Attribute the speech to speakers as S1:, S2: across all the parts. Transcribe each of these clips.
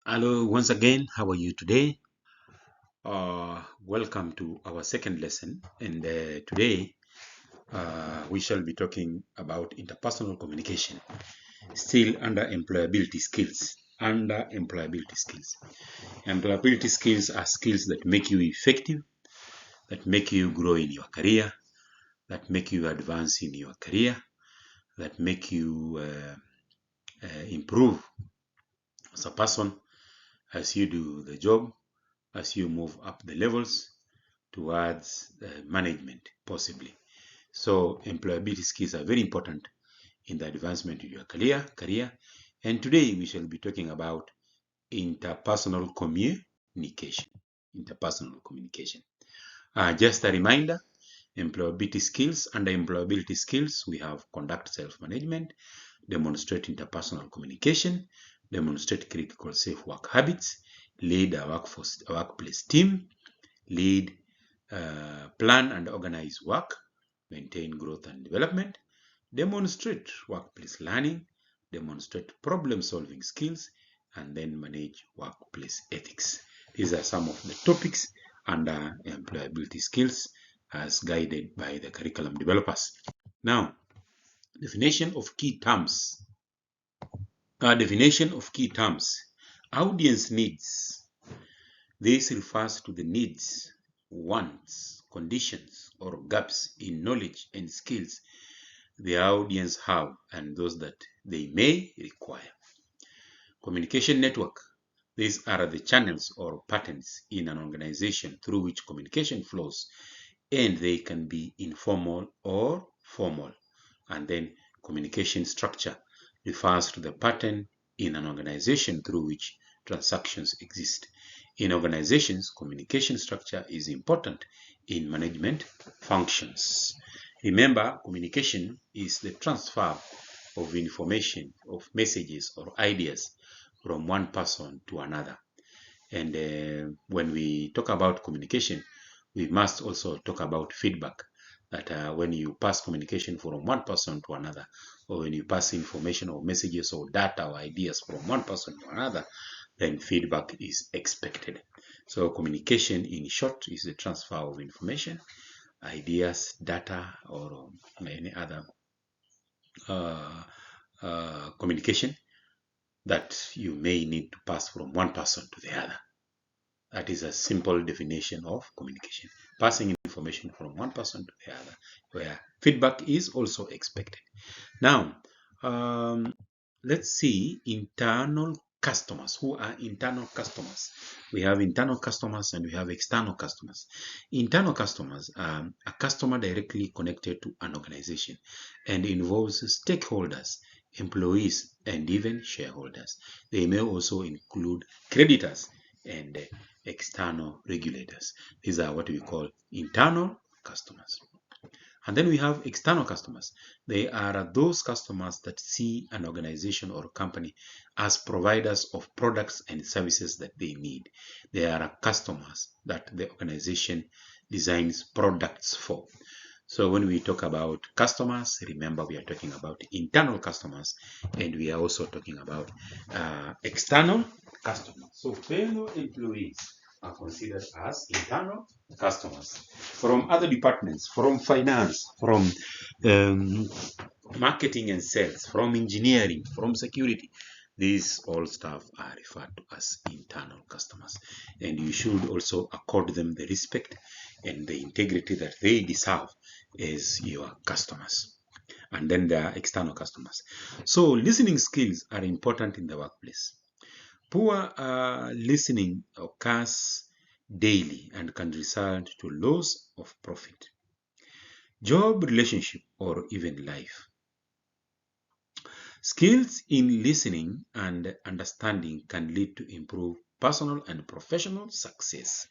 S1: Hello, once again, how are you today? Welcome to our second lesson. And today we shall be talking about interpersonal communication, still under employability skills. Under employability skills. Employability skills are skills that make you effective, that make you grow in your career, that make you advance in your career, that make you improve as a person as you do the job, as you move up the levels towards management, possibly. So employability skills are very important in the advancement of your career. And today we shall be talking about interpersonal communication. Interpersonal communication. Just a reminder, employability skills. Under employability skills, we have conduct self-management, demonstrate interpersonal communication, demonstrate critical safe work habits, lead a workplace team, lead, plan and organize work, maintain growth and development, demonstrate workplace learning, demonstrate problem-solving skills, and then manage workplace ethics. These are some of the topics under employability skills as guided by the curriculum developers. Now, definition of key terms. Audience needs. This refers to the needs, wants, conditions, or gaps in knowledge and skills the audience have and those that they may require. Communication network. These are the channels or patterns in an organization through which communication flows, and they can be informal or formal. And then communication structure refers to the pattern in an organization through which transactions exist. In organizations, communication structure is important in management functions. Remember, communication is the transfer of information, of messages or ideas from one person to another. And when we talk about communication, we must also talk about feedback. That when you pass communication from one person to another, or when you pass information or messages or data or ideas from one person to another, then feedback is expected. So communication, in short, is the transfer of information, ideas, data, or any other communication that you may need to pass from one person to the other. That is a simple definition of communication. Passing information from one person to the other, where feedback is also expected. Now, let's see internal customers. Who are internal customers? We have internal customers and we have external customers. Internal customers are a customer directly connected to an organization and involves stakeholders, employees, and even shareholders. They may also include creditors and external regulators. These are what we call internal customers. And then we have external customers. They are those customers that see an organization or company as providers of products and services that they need. They are customers that the organization designs products for. So when we talk about customers, remember we are talking about internal customers, and we are also talking about external customers. So fellow employees are considered as internal customers from other departments, from finance, from marketing and sales, from engineering, from security. These all staff are referred to as internal customers, and you should also accord them the respect and the integrity that they deserve as your customers. And then there are external customers. So listening skills are important in the workplace. Poor listening occurs daily and can result to loss of profit, job, relationship, or even life. Skills in listening and understanding can lead to improved personal and professional success.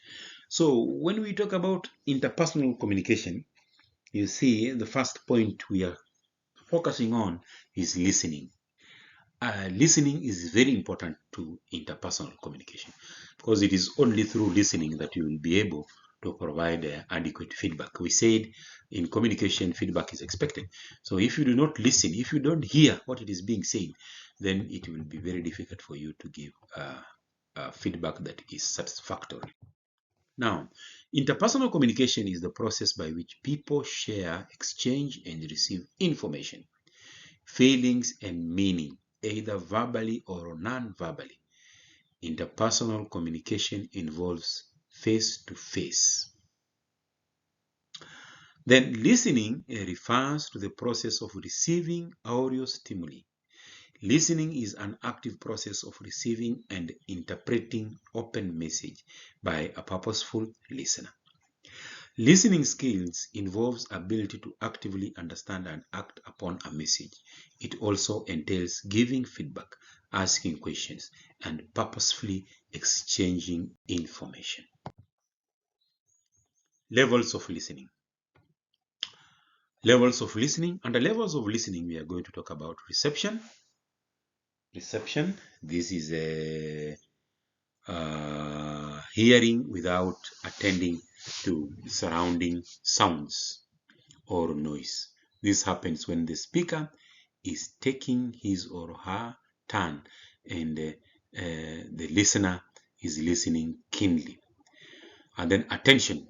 S1: So when we talk about interpersonal communication, you see the first point we are focusing on is listening. Listening is very important to interpersonal communication because it is only through listening that you will be able to provide adequate feedback. We said in communication, feedback is expected. So if you do not listen, if you don't hear what it is being said, then it will be very difficult for you to give feedback that is satisfactory. Now, interpersonal communication is the process by which people share, exchange, and receive information, feelings, and meaning, either verbally or non-verbally. Interpersonal communication involves face-to-face. Then listening refers to the process of receiving audio stimuli. Listening is an active process of receiving and interpreting open message by a purposeful listener. Listening skills involves ability to actively understand and act upon a message. It also entails giving feedback, asking questions, and purposefully exchanging information. Levels of listening. Levels of listening. Under levels of listening, we are going to talk about reception. Reception. This is a hearing without attending to surrounding sounds or noise. This happens when the speaker is taking his or her turn and the listener is listening keenly. And then attention,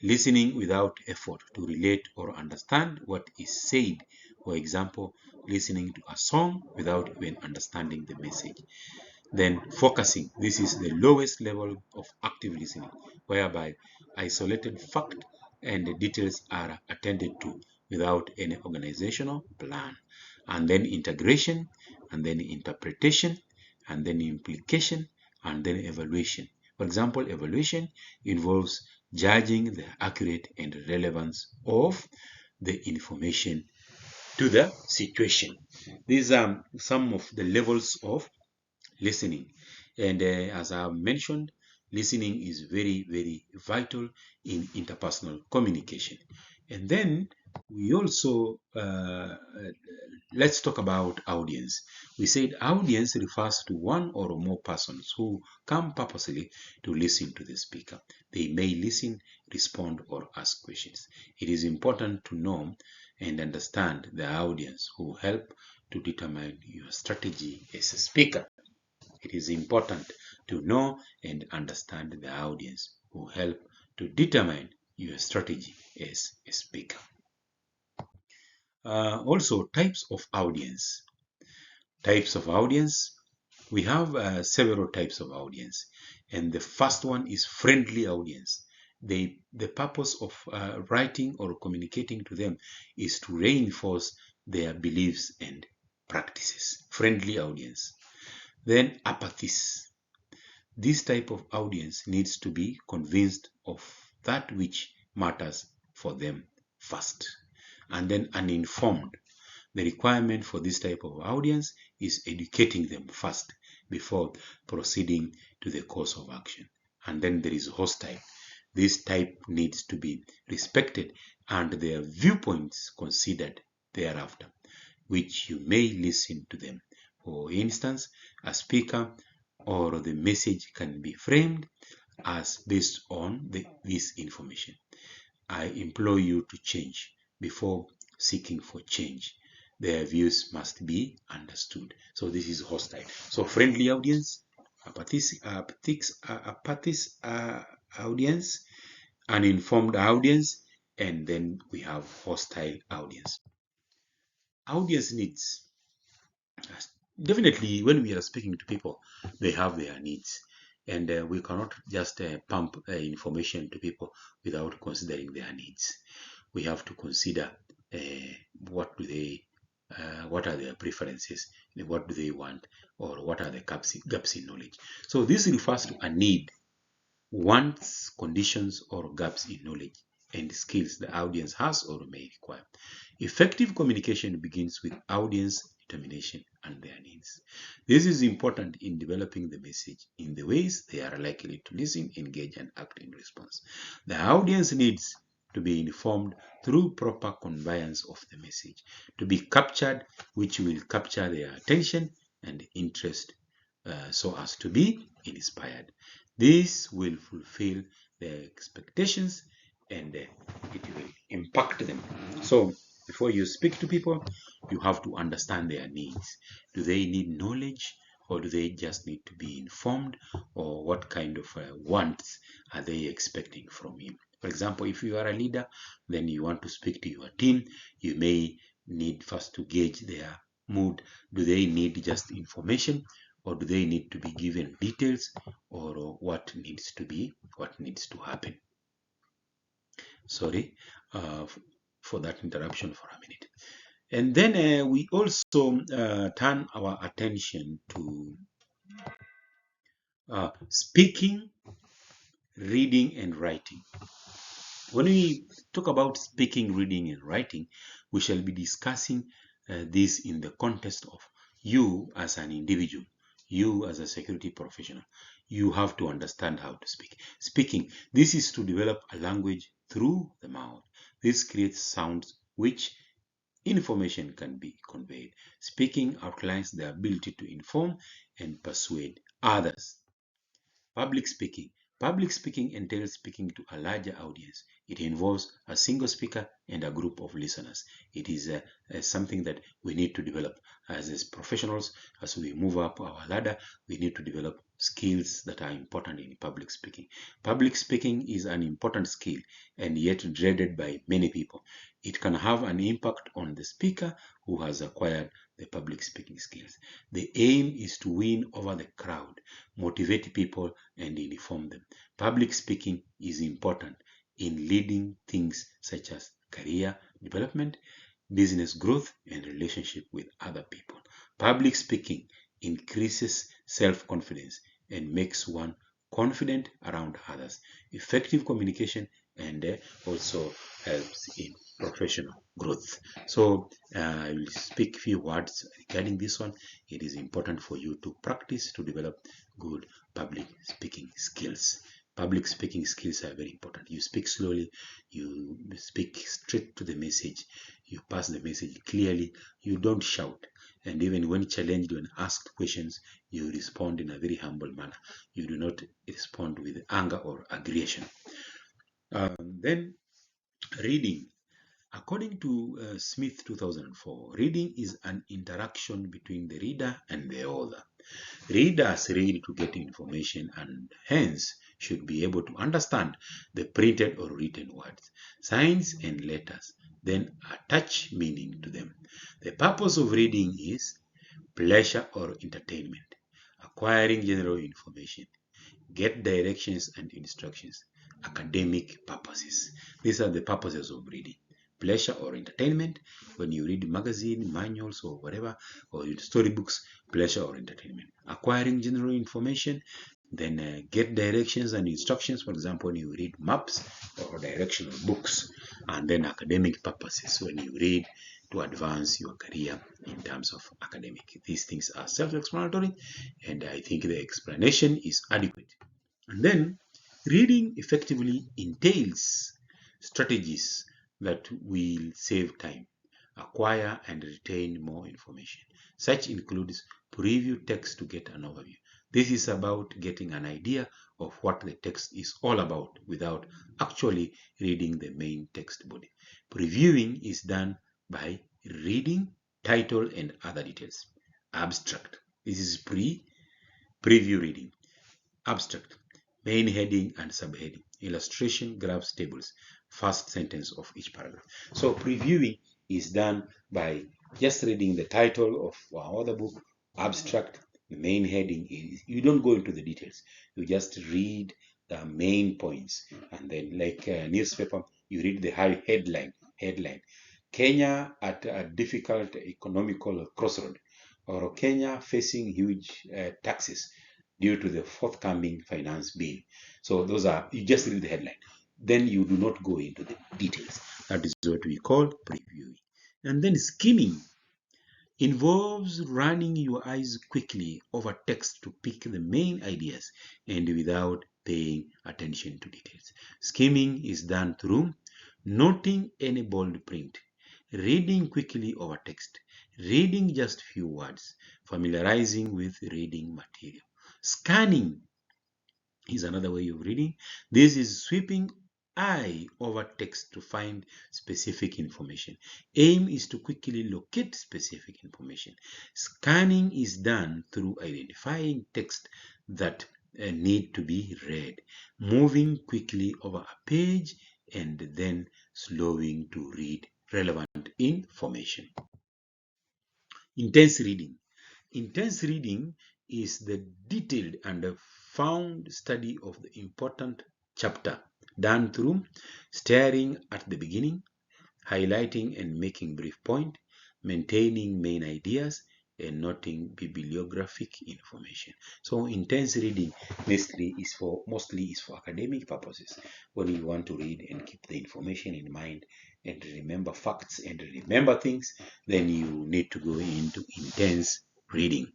S1: listening without effort to relate or understand what is said. For example, listening to a song without even understanding the message. Then focusing, this is the lowest level of active listening, whereby isolated fact and the details are attended to without any organizational plan. And then integration, and then interpretation, and then implication, and then evaluation. For example, evaluation involves judging the accuracy and relevance of the information to the situation. These are some of the levels of listening. And as I mentioned, listening is very, very vital in interpersonal communication. And then we also, let's talk about audience. We said audience refers to one or more persons who come purposely to listen to the speaker. They may listen, respond, or ask questions. It is important to know and understand the audience who help to determine your strategy as a speaker. It is important to know and understand the audience who help to determine your strategy as a speaker. Also, types of audience. Types of audience. We have several types of audience, and the first one is friendly audience. The purpose of writing or communicating to them is to reinforce their beliefs and practices. Friendly audience. Then apathies. This type of audience needs to be convinced of that which matters for them first. And then uninformed. The requirement for this type of audience is educating them first before proceeding to the course of action. And then there is hostile. This type needs to be respected and their viewpoints considered thereafter, which you may listen to them. For instance, a speaker or the message can be framed as based on this information. I implore you to change before seeking for change. Their views must be understood. So this is hostile. So friendly audience, apathic audience, uninformed audience, and then we have hostile audience. Audience needs. Definitely, when we are speaking to people, they have their needs, and we cannot just pump information to people without considering their needs. We have to consider what do they, what are their preferences, what do they want, or what are the gaps in knowledge. So this refers to a need, wants, conditions, or gaps in knowledge and skills the audience has or may require. Effective communication begins with audience determination and their needs. This is important in developing the message in the ways they are likely to listen, engage, and act in response. The audience needs to be informed through proper conveyance of the message, to be captured, which will capture their attention and interest so as to be inspired. This will fulfill their expectations and it will impact them. So before you speak to people, you have to understand their needs. Do they need knowledge or do they just need to be informed, or what kind of wants are they expecting from you? For example, if you are a leader, then you want to speak to your team, you may need first to gauge their mood. Do they need just information, or do they need to be given details, or what needs to happen? Sorry for that interruption for a minute. And then we also turn our attention to speaking, reading, and writing. When we talk about speaking, reading, and writing, we shall be discussing this in the context of you as an individual, you as a security professional. You have to understand how to speak. Speaking, this is to develop a language through the mouth. This creates sounds which information can be conveyed. Speaking outlines the ability to inform and persuade others. Public speaking. Public speaking entails speaking to a larger audience. It involves a single speaker and a group of listeners. It is something that we need to develop as professionals. As we move up our ladder, we need to develop skills that are important in public speaking. Public speaking is an important skill and yet dreaded by many people. It can have an impact on the speaker who has acquired the public speaking skills. The aim is to win over the crowd, motivate people, and inform them. Public speaking is important in leading things such as career development, business growth, and relationship with other people. Public speaking increases self-confidence and makes one confident around others. Effective communication and also helps in professional growth. So I will speak few words regarding this one. It is important for you to practice to develop good public speaking skills. Public speaking skills are very important. You speak slowly, you speak straight to the message, you pass the message clearly, you don't shout. And even when challenged, when asked questions, you respond in a very humble manner. You do not respond with anger or aggression. Then reading. According to Smith 2004, reading is an interaction between the reader and the author. Readers read to get information and hence should be able to understand the printed or written words, signs, and letters, then attach meaning to them. The purpose of reading is pleasure or entertainment, acquiring general information, get directions and instructions, academic purposes. These are the purposes of reading. Pleasure or entertainment, when you read magazine, manuals, or whatever, or storybooks, pleasure or entertainment. Acquiring general information, then get directions and instructions. For example, when you read maps or directional books, and then academic purposes, when you read to advance your career in terms of academic. These things are self-explanatory, and I think the explanation is adequate. And then reading effectively entails strategies that will save time, acquire and retain more information. Such includes preview text to get an overview. This is about getting an idea of what the text is all about without actually reading the main text body. Previewing is done by reading title and other details. Abstract. This is preview reading. Abstract. Main heading and subheading. Illustration, graphs, tables. First sentence of each paragraph. So previewing is done by just reading the title of our other book, abstract. The main heading is, you don't go into the details. You just read the main points. And then like a newspaper, you read the high headline. Kenya at a difficult economical crossroad, or Kenya facing huge taxes due to the forthcoming finance bill. So those are, you just read the headline. Then you do not go into the details. That is what we call previewing. And then skimming involves running your eyes quickly over text to pick the main ideas and without paying attention to details. Skimming is done through noting any bold print, reading quickly over text, reading just few words, familiarizing with reading material. Scanning is another way of reading. This is sweeping eye over text to find specific information. Aim is to quickly locate specific information. Scanning is done through identifying text that need to be read, moving quickly over a page, and then slowing to read relevant information. Intense reading. Intense reading is the detailed and profound study of the important chapter, done through staring at the beginning, highlighting and making brief point, maintaining main ideas, and noting bibliographic information. So intense reading mostly is for academic purposes. When you want to read and keep the information in mind and remember facts and remember things, then you need to go into intense reading.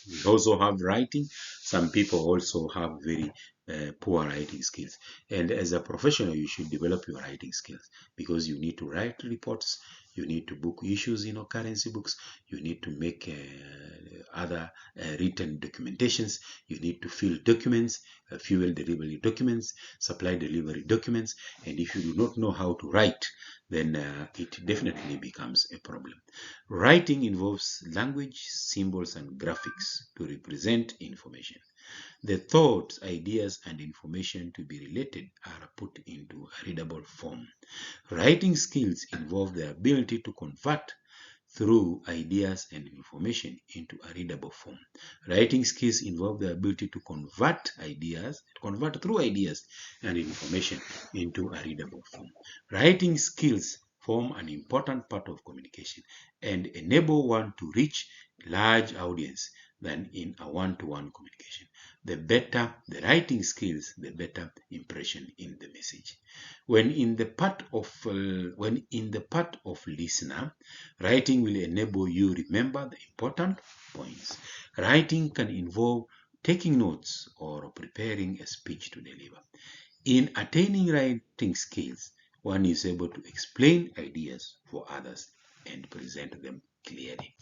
S1: We also have writing. Some people also have very poor writing skills. And as a professional, you should develop your writing skills because you need to write reports, you need to book issues in currency books, you need to make other written documentations, you need to fill documents, fuel delivery documents, supply delivery documents. And if you do not know how to write, then it definitely becomes a problem. Writing involves language, symbols, and graphics to represent information. The thoughts, ideas, and information to be related are put into a readable form. Writing skills involve the ability to convert through ideas and information into a readable form. Writing skills involve the ability to convert through ideas and information into a readable form. Writing skills form an important part of communication and enable one to reach large audience than in a one-to-one communication. The better the writing skills, the better impression in the message. When in the part of listener, writing will enable you remember the important points. Writing can involve taking notes or preparing a speech to deliver. In attaining writing skills, one is able to explain ideas for others and present them clearly.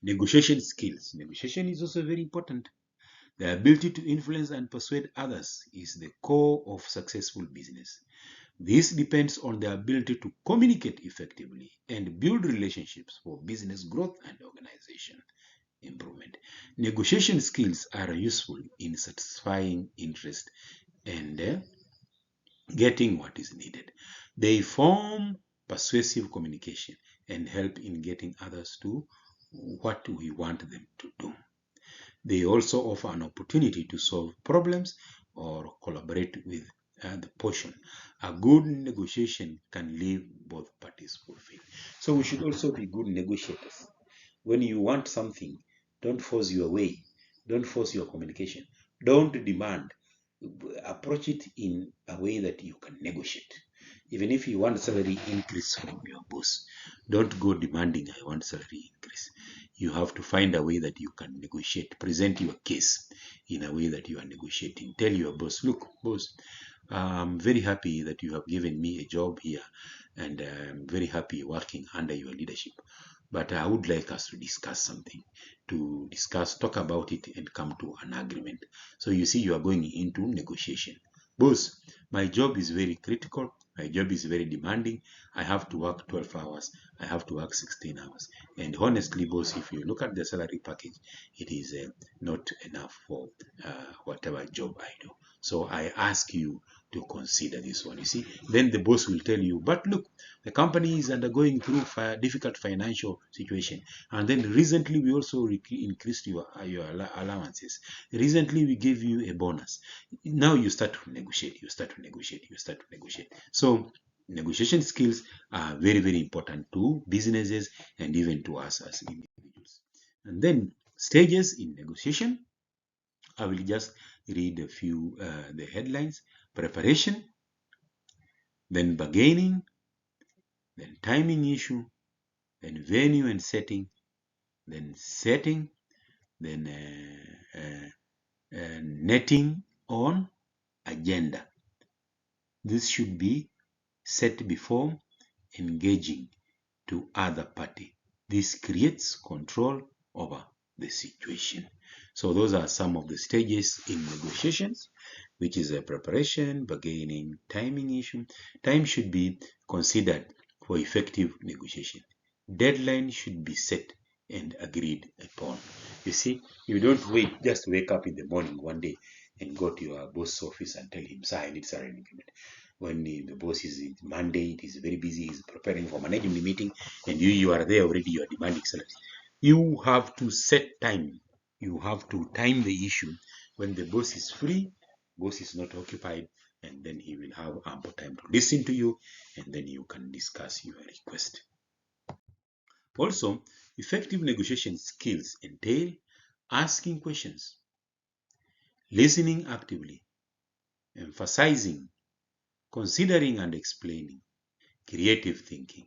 S1: Negotiation skills. Negotiation is also very important. The ability to influence and persuade others is the core of successful business. This depends on the ability to communicate effectively and build relationships for business growth and organization improvement. Negotiation skills are useful in satisfying interest and getting what is needed. They form persuasive communication and help in getting others to what we want them to do. They also offer an opportunity to solve problems or collaborate with the portion. A good negotiation can leave both parties fulfilled. So we should also be good negotiators. When you want something, don't force your way. Don't force your communication. Don't demand. Approach it in a way that you can negotiate. Even if you want salary increase from your boss, don't go demanding, I want salary increase. You have to find a way that you can negotiate. Present your case in a way that you are negotiating. Tell your boss, look, boss, I'm very happy that you have given me a job here, and I'm very happy working under your leadership. But I would like us to discuss something, talk about it, and come to an agreement. So you see, you are going into negotiation. Boss, my job is very critical. My job is very demanding. I have to work 12 hours. I have to work 16 hours. And honestly, boss, if you look at the salary package, it is not enough for whatever job I do. So I ask you to consider this one. You see, then the boss will tell you, but look, the company is undergoing through a difficult financial situation. And then recently we also increased your allowances. Recently we gave you a bonus. Now you start to negotiate, you start to negotiate, you start to negotiate. So negotiation skills are very, very important to businesses and even to us as individuals. And then stages in negotiation. I will just read a few the headlines. Preparation, then bargaining, then timing issue, then venue and setting, then setting, then netting on agenda. This should be set before engaging to other party. This creates control over the situation. So those are some of the stages in negotiations, which is a preparation, bargaining, timing issue. Time should be considered for effective negotiation. Deadline should be set and agreed upon. You see, you don't just wake up in the morning one day and go to your boss's office and tell him, sir, I need salary increment. When the boss is Monday, it is very busy, he's preparing for management meeting, and you are there already, you are demanding salary. You have to set time. You have to time the issue when the boss is free, boss is not occupied, and then he will have ample time to listen to you, and then you can discuss your request. Also, effective negotiation skills entail asking questions, listening actively, emphasizing, considering and explaining, creative thinking.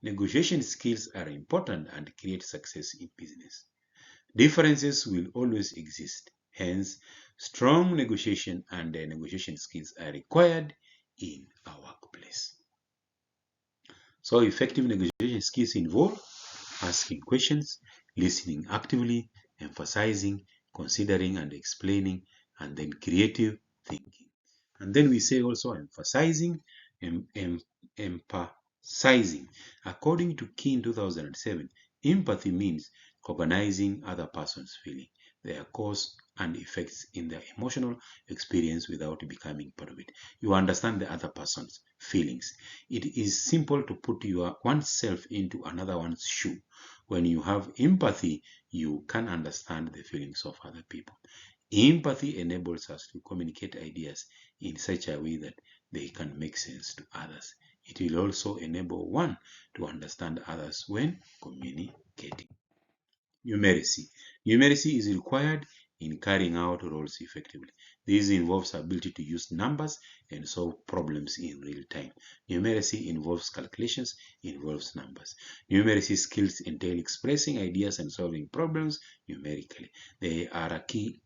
S1: Negotiation skills are important and create success in business. Differences will always exist. Hence, strong negotiation and negotiation skills are required in a workplace. So, effective negotiation skills involve asking questions, listening actively, emphasizing, considering and explaining, and then creative thinking. And then we say also emphasizing, empathizing. According to Keane 2007, empathy means recognizing other person's feeling, their cause and effects in their emotional experience without becoming part of it. You understand the other person's feelings. It is simple to put oneself into another one's shoe. When you have empathy, you can understand the feelings of other people. Empathy enables us to communicate ideas in such a way that they can make sense to others. It will also enable one to understand others when communicating. Numeracy. Numeracy is required in carrying out roles effectively. This involves ability to use numbers and solve problems in real time. Numeracy involves calculations, involves numbers. Numeracy skills entail expressing ideas and solving problems numerically. They are a key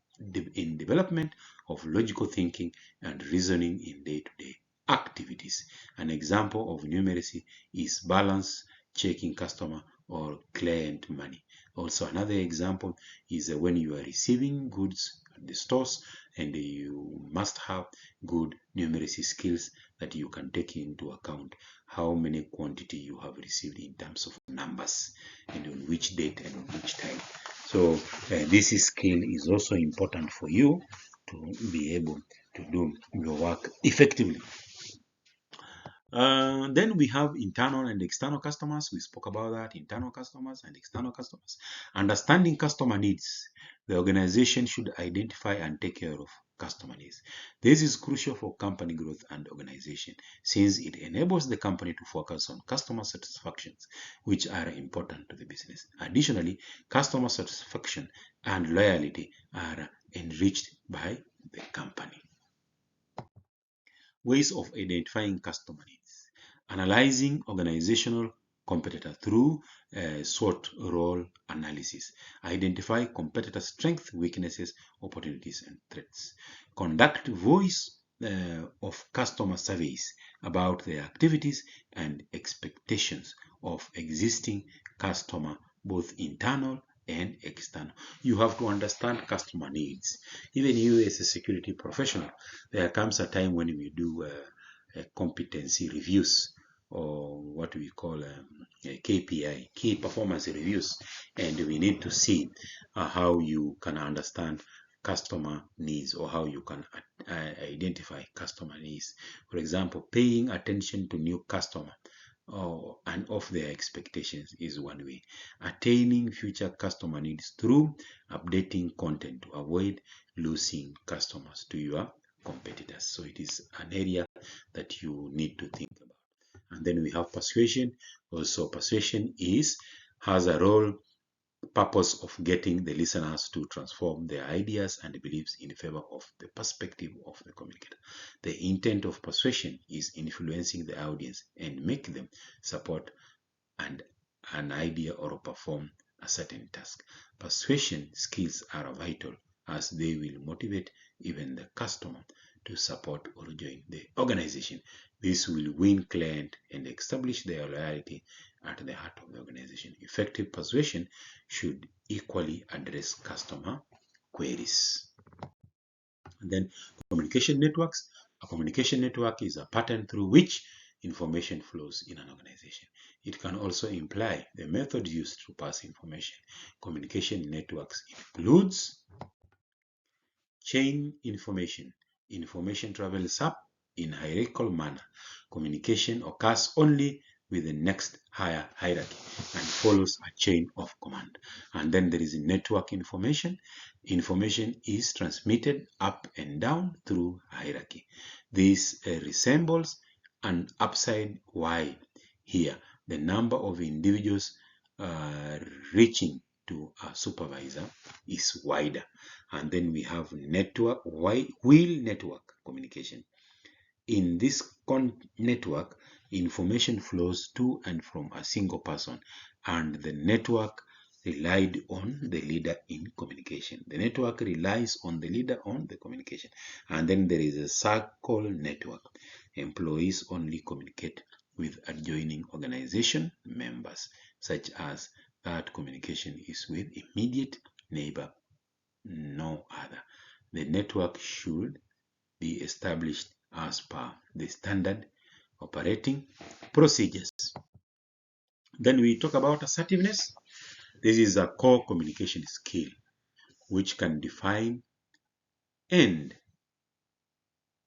S1: in development of logical thinking and reasoning in day-to-day activities. An example of numeracy is balance checking customer or client money. Also, another example is when you are receiving goods at the stores, and you must have good numeracy skills that you can take into account how many quantity you have received in terms of numbers and on which date and on which time. So this skill is also important for you to be able to do your work effectively. Then we have internal and external customers. We spoke about that, internal customers and external customers. Understanding customer needs. The organization should identify and take care of customer needs. This is crucial for company growth and organization, since it enables the company to focus on customer satisfactions, which are important to the business. Additionally, customer satisfaction and loyalty are enriched by the company. Ways of identifying customer needs. Analyzing organizational competitor through SWOT role analysis. Identify competitor strengths, weaknesses, opportunities, and threats. Conduct voice of customer surveys about their activities and expectations of existing customer, both internal and external. You have to understand customer needs. Even you as a security professional, there comes a time when we do competency reviews, or what we call KPI, key performance reviews, and we need to see how you can understand customer needs, or how you can identify customer needs. For example, paying attention to new customer and of their expectations is one way. Attaining future customer needs through updating content to avoid losing customers to your competitors. So it is an area that you need to think about. And then we have persuasion. Also, persuasion has a purpose of getting the listeners to transform their ideas and beliefs in favor of the perspective of the communicator. The intent of persuasion is influencing the audience and make them support an idea or perform a certain task. Persuasion skills are vital, as they will motivate even the customer to support or join the organization. This will win client and establish their loyalty at the heart of the organization. Effective persuasion should equally address customer queries. And then communication networks. A communication network is a pattern through which information flows in an organization. It can also imply the method used to pass information. Communication networks includes chain information. Information travels up in hierarchical manner. Communication occurs only with the next higher hierarchy and follows a chain of command. And then there is network information. Information is transmitted up and down through hierarchy. This resembles an upside Y here. The number of individuals reaching to a supervisor is wider. And then we have network wheel network communication. In this network, information flows to and from a single person, and the network relied on the leader in communication. The network relies on the leader on the communication. And then there is a circle network. Employees only communicate with adjoining organization members, such as that communication is with immediate neighbor, no other. The network should be established as per the standard operating procedures. Then we talk about assertiveness. This is a core communication skill which can define and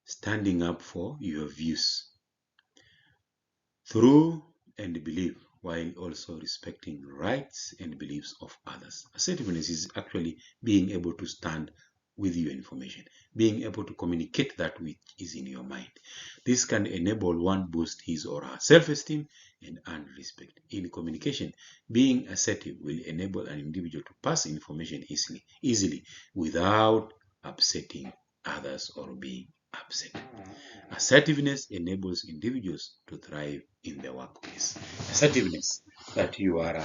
S1: standing up for your views through and believe, while also respecting rights and beliefs of others. Assertiveness is actually being able to stand with your information, being able to communicate that which is in your mind. This can enable one boost his or her self-esteem and earn respect. In communication, being assertive will enable an individual to pass information easily without upsetting others or being upset. Assertiveness enables individuals to thrive in the workplace. Assertiveness, that you are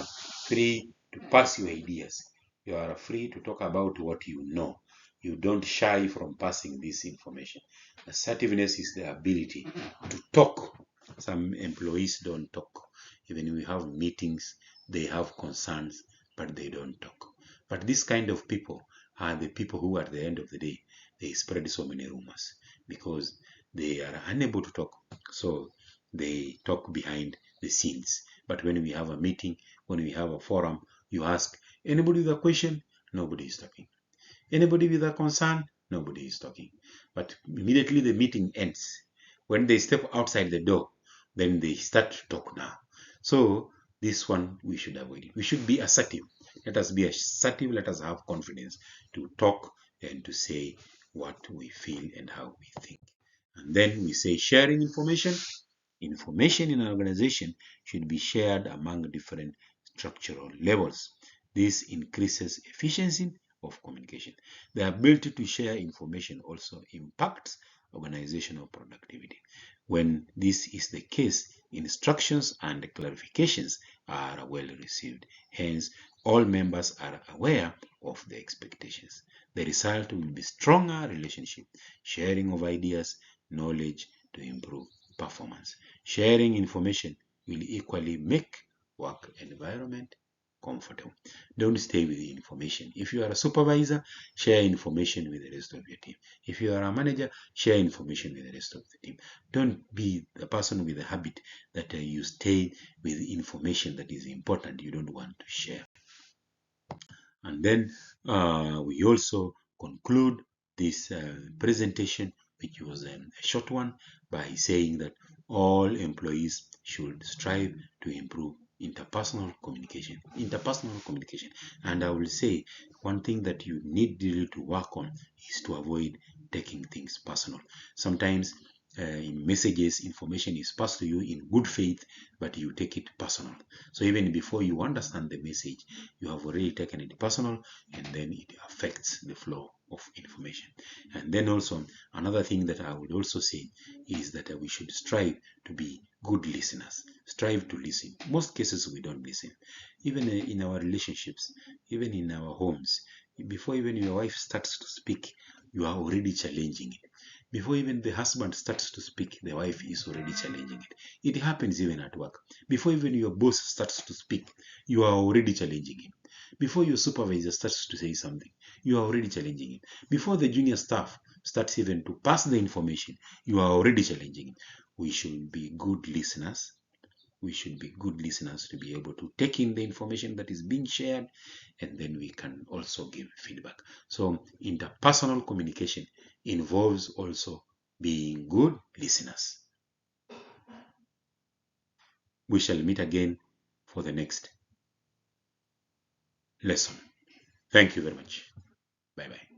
S1: free to pass your ideas. You are free to talk about what you know. You don't shy from passing this information. Assertiveness is the ability to talk. Some employees don't talk. Even when we have meetings, they have concerns, but they don't talk. But this kind of people are the people who, at the end of the day, they spread so many rumors because they are unable to talk. So they talk behind the scenes. But when we have a meeting, when we have a forum, you ask anybody with a question, nobody is talking. Anybody with a concern, nobody is talking. But immediately the meeting ends. When they step outside the door, then they start to talk now. So this one we should avoid it. We should be assertive. Let us be assertive. Let us have confidence to talk and to say what we feel and how we think. And then we say sharing information. Information in an organization should be shared among different structural levels. This increases efficiency of communication. The ability to share information also impacts organizational productivity. When this is the case, instructions and clarifications are well received. Hence, all members are aware of the expectations. The result will be stronger relationship, sharing of ideas, knowledge to improve performance. Sharing information will equally make work environment comfortable. Don't stay with the information. If you are a supervisor, share information with the rest of your team. If you are a manager, share information with the rest of the team. Don't be the person with the habit that you stay with information that is important you don't want to share. And then we also conclude this presentation, which was a short one, by saying that all employees should strive to improve interpersonal communication. And I will say one thing that you need really to work on is to avoid taking things personal. Sometimes in messages, information is passed to you in good faith, but you take it personal. So even before you understand the message, you have already taken it personal, and then it affects the flow of information. And then also another thing that I would also say is that we should strive to be good listeners. Strive to listen. Most cases we don't listen. Even in our relationships, even in our homes, before even your wife starts to speak, you are already challenging it. Before even the husband starts to speak, the wife is already challenging it. It happens even at work. Before even your boss starts to speak, you are already challenging him. Before your supervisor starts to say something, you are already challenging him. Before the junior staff starts even to pass the information, you are already challenging him. We should be good listeners. We should be good listeners to be able to take in the information that is being shared, and then we can also give feedback. So interpersonal communication involves also being good listeners. We shall meet again for the next lesson. Thank you very much. Bye bye.